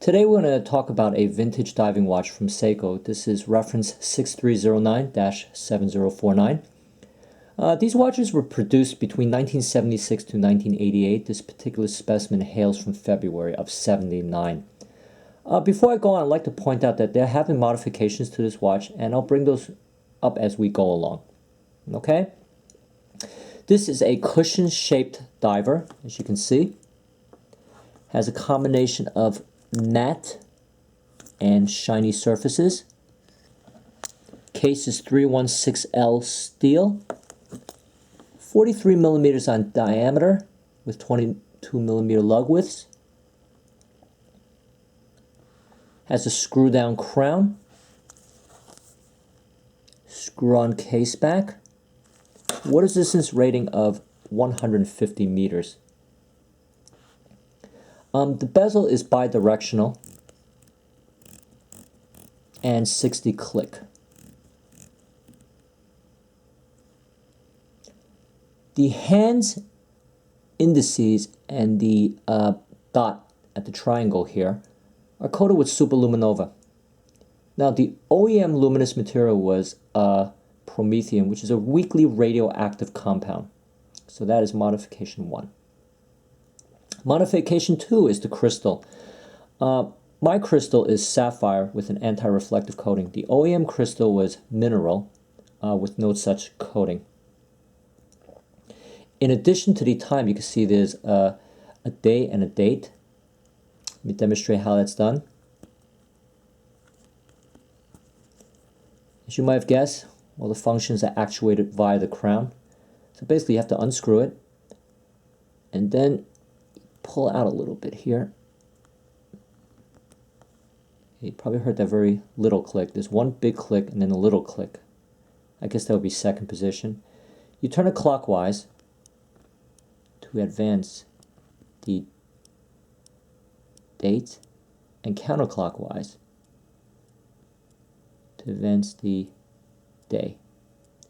Today we're going to talk about a vintage diving watch from Seiko. This is reference 6309-7049. These watches were produced between 1976 to 1988. This particular specimen hails from February of '79. Before I go on, I'd like to point out that there have been modifications to this watch, and I'll bring those up as we go along. Okay? This is a cushion-shaped diver, as you can see. Has a combination of matte and shiny surfaces. Case is 316L steel, 43 millimeters on diameter with 22 millimeter lug widths. Has a screw down crown, screw on case back, water resistance rating of 150 meters. The bezel is bidirectional and 60 click. The hands indices and the dot at the triangle here are coated with superluminova. Now the OEM luminous material was promethium, which is a weakly radioactive compound. So that is modification 1. Modification 2 is the crystal. My crystal is sapphire with an anti-reflective coating. The OEM crystal was mineral with no such coating. In addition to the time, you can see there's a day and a date. Let me demonstrate how that's done. As you might have guessed, all the functions are actuated via the crown. So basically you have to unscrew it and then pull out a little bit here. You probably heard that very little click. There's one big click and then a little click. I guess that would be second position. You turn it clockwise to advance the date and counterclockwise to advance the day.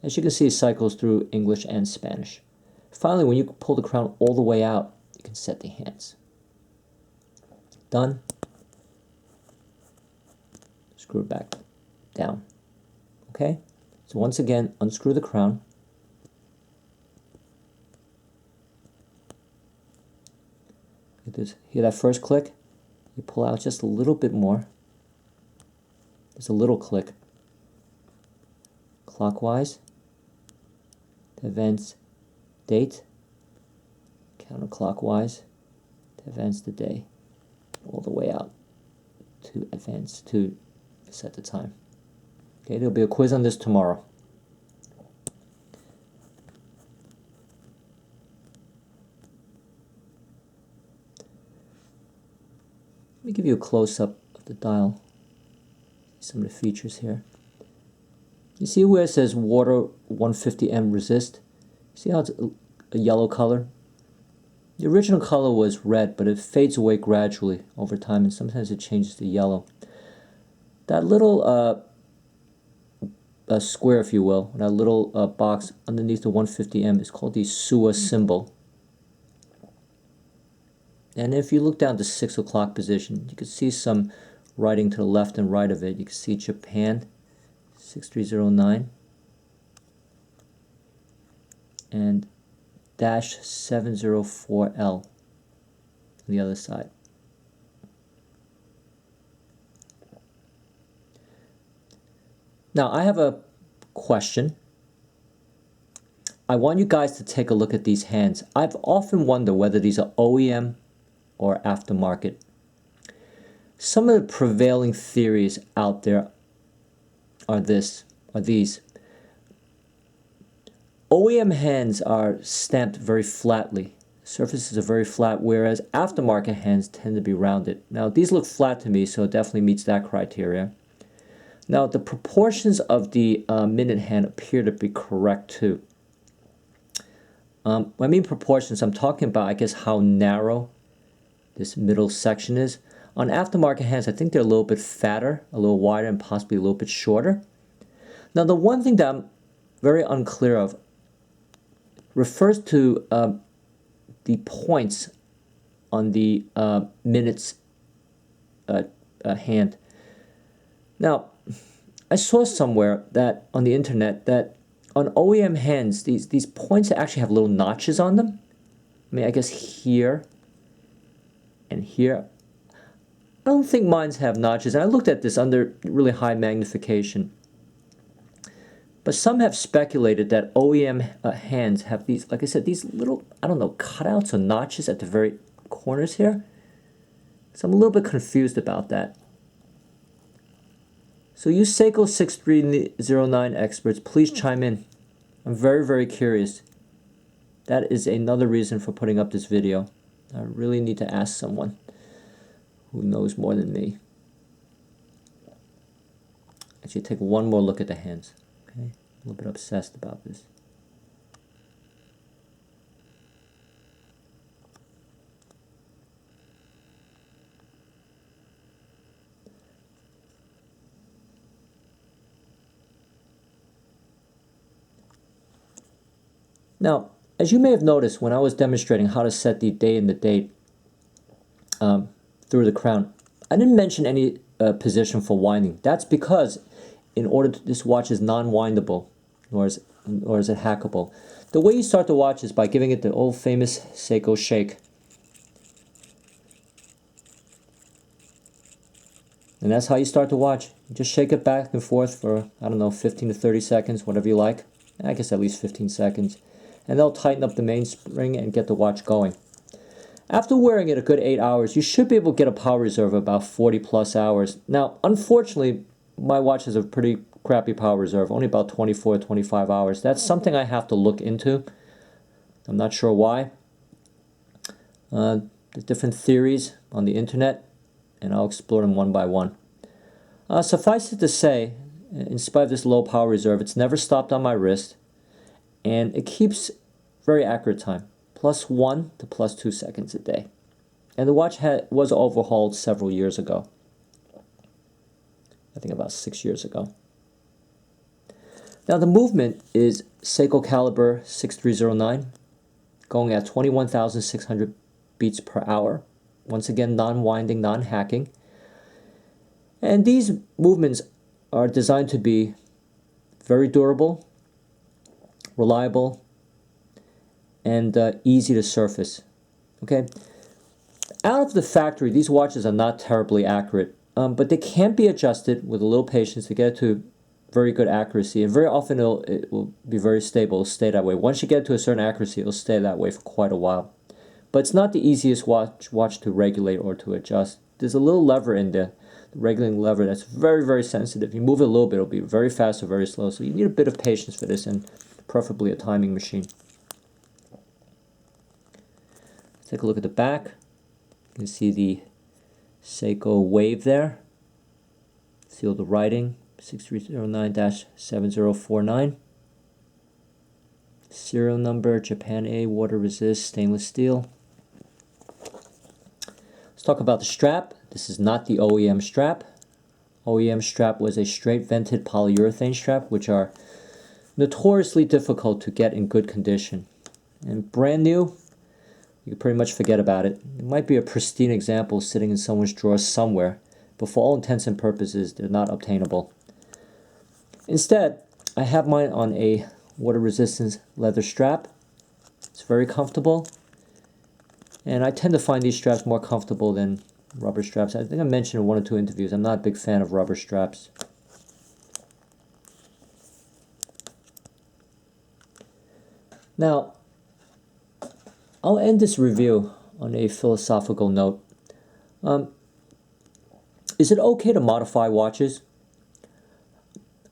As you can see, it cycles through English and Spanish. Finally, when you pull the crown all the way out, you can set the hands. Done. Screw it back down. Okay? So once again, unscrew the crown. Get this. Hear that first click? You pull out just a little bit more. There's a little click. Clockwise. To advance date. Counterclockwise to advance the day, all the way out to advance to set the time. Okay, there'll be a quiz on this tomorrow. Let me give you a close-up of the dial. Some of the features here. You see where it says water 150M resist? See how it's a yellow color? The original color was red, but it fades away gradually over time, and sometimes it changes to yellow. That little square, if you will, that little box underneath the 150M is called the SUA symbol. And if you look down to 6 o'clock position, you can see some writing to the left and right of it. You can see Japan 6309 and -704L on the other side. Now I have a question. I want you guys to take a look at these hands. I've often wondered whether these are OEM or aftermarket. Some of the prevailing theories out there are these. OEM hands are stamped very flatly. Surfaces are very flat, whereas aftermarket hands tend to be rounded. Now, these look flat to me, so it definitely meets that criteria. Now, the proportions of the minute hand appear to be correct, too. When I mean proportions, I'm talking about, I guess, how narrow this middle section is. On aftermarket hands, I think they're a little bit fatter, a little wider, and possibly a little bit shorter. Now, the one thing that I'm very unclear of refers to the points on the minutes hand. Now, I saw somewhere that on the internet that on OEM hands, these points actually have little notches on them. I mean, I guess here and here. I don't think mines have notches. And I looked at this under really high magnification. But some have speculated that OEM hands have these, like I said, these little, I don't know, cutouts or notches at the very corners here. So I'm a little bit confused about that. So you Seiko 6309 experts, please chime in. I'm very, very curious. That is another reason for putting up this video. I really need to ask someone who knows more than me. Actually, take one more look at the hands. Okay, a little bit obsessed about this. Now, as you may have noticed when I was demonstrating how to set the day and the date through the crown, I didn't mention any position for winding. That's because in order to, this watch is non-windable, nor is it hackable. The way you start the watch is by giving it the old famous Seiko shake. And that's how you start the watch. You just shake it back and forth for, I don't know, 15 to 30 seconds, whatever you like. I guess at least 15 seconds. And they'll tighten up the mainspring and get the watch going. After wearing it a good 8 hours, you should be able to get a power reserve of about 40 plus hours. Now, unfortunately, my watch has a pretty crappy power reserve, only about 24, 25 hours. That's something I have to look into. I'm not sure why. There's different theories on the internet, and I'll explore them one by one. Suffice it to say, in spite of this low power reserve, it's never stopped on my wrist, and it keeps very accurate time, +1 to +2 seconds a day. And the watch was overhauled several years ago. I think about 6 years ago. Now the movement is Seiko caliber 6309, going at 21,600 beats per hour. Once again, non-winding, non-hacking. And these movements are designed to be very durable, reliable, and easy to surface. Okay, out of the factory, these watches are not terribly accurate, but they can be adjusted with a little patience to get to very good accuracy, and very often it will be very stable, it'll stay that way. Once you get to a certain accuracy, it'll stay that way for quite a while. But it's not the easiest watch to regulate or to adjust. There's a little lever in there, the regulating lever, that's very, very sensitive. You move it a little bit, it'll be very fast or very slow. So you need a bit of patience for this, and preferably a timing machine. Let's take a look at the back. You can see the Seiko wave there. See all the writing, 6309-7049. Serial number, Japan A, water resist, stainless steel. Let's talk about the strap. This is not the OEM strap. OEM strap was a straight vented polyurethane strap, which are notoriously difficult to get in good condition. And brand new, you can pretty much forget about it. It might be a pristine example sitting in someone's drawer somewhere, but for all intents and purposes, they're not obtainable. Instead, I have mine on a water resistance leather strap. It's very comfortable, and I tend to find these straps more comfortable than rubber straps. I think I mentioned in one or two interviews, I'm not a big fan of rubber straps. Now, I'll end this review on a philosophical note. Is it okay to modify watches?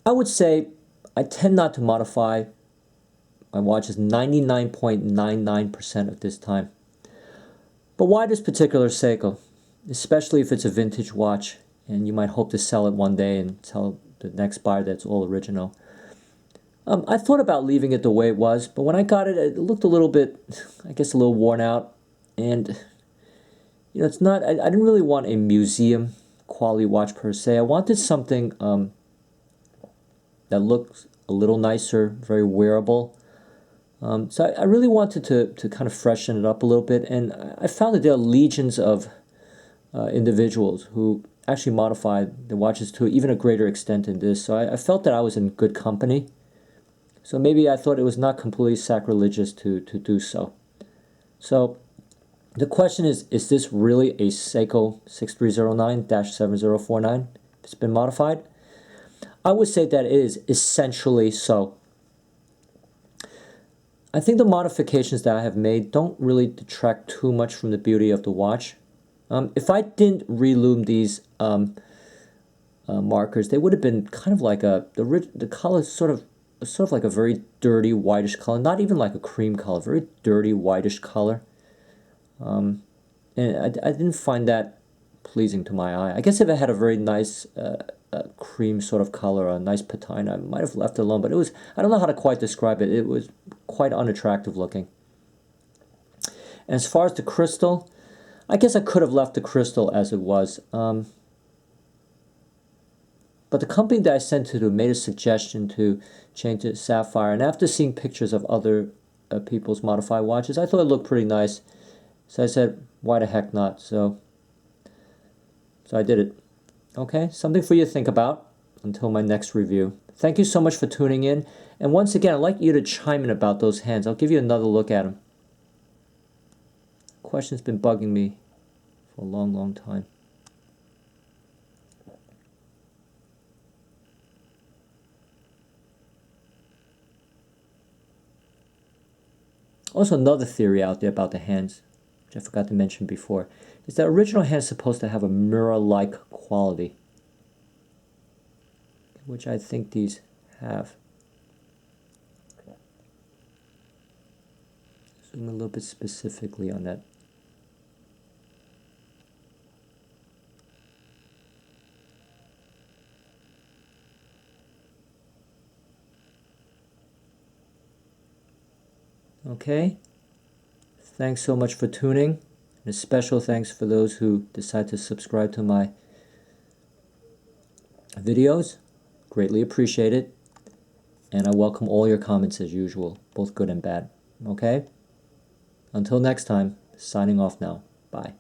I would say I tend not to modify my watches 99.99% of this time. But why this particular Seiko? Especially if it's a vintage watch and you might hope to sell it one day and tell the next buyer that it's all original. I thought about leaving it the way it was, but when I got it, it looked a little bit, I guess, a little worn out. And, you know, it's not, I didn't really want a museum quality watch per se. I wanted something that looks a little nicer, very wearable. So I really wanted to kind of freshen it up a little bit. And I found that there are legions of individuals who actually modified the watches to even a greater extent than this. So I felt that I was in good company. So maybe I thought it was not completely sacrilegious to do so. So the question is this really a Seiko 6309-7049? It's been modified? I would say that it is essentially so. I think the modifications that I have made don't really detract too much from the beauty of the watch. If I didn't relume these markers, they would have been kind of like the color sort of like a very dirty whitish color, not even like a cream color, very dirty whitish color. And I didn't find that pleasing to my eye. I guess if it had a very nice cream sort of color, a nice patina, I might have left it alone, but it was, I don't know how to quite describe it. It was quite unattractive looking. And as far as the crystal, I guess I could have left the crystal as it was. But the company that I sent to made a suggestion to change it to sapphire, and after seeing pictures of other people's modified watches, I thought it looked pretty nice. So I said, why the heck not? So I did it. Okay, something for you to think about until my next review. Thank you so much for tuning in. And once again, I'd like you to chime in about those hands. I'll give you another look at them. Question's been bugging me for a long, long time. Also, another theory out there about the hands, which I forgot to mention before, is that original hands supposed to have a mirror-like quality, which I think these have. Zoom a little bit specifically on that. Okay, thanks so much for tuning, and a special thanks for those who decide to subscribe to my videos. Greatly appreciate it, and I welcome all your comments as usual, both good and bad. Okay, until next time, signing off now. Bye.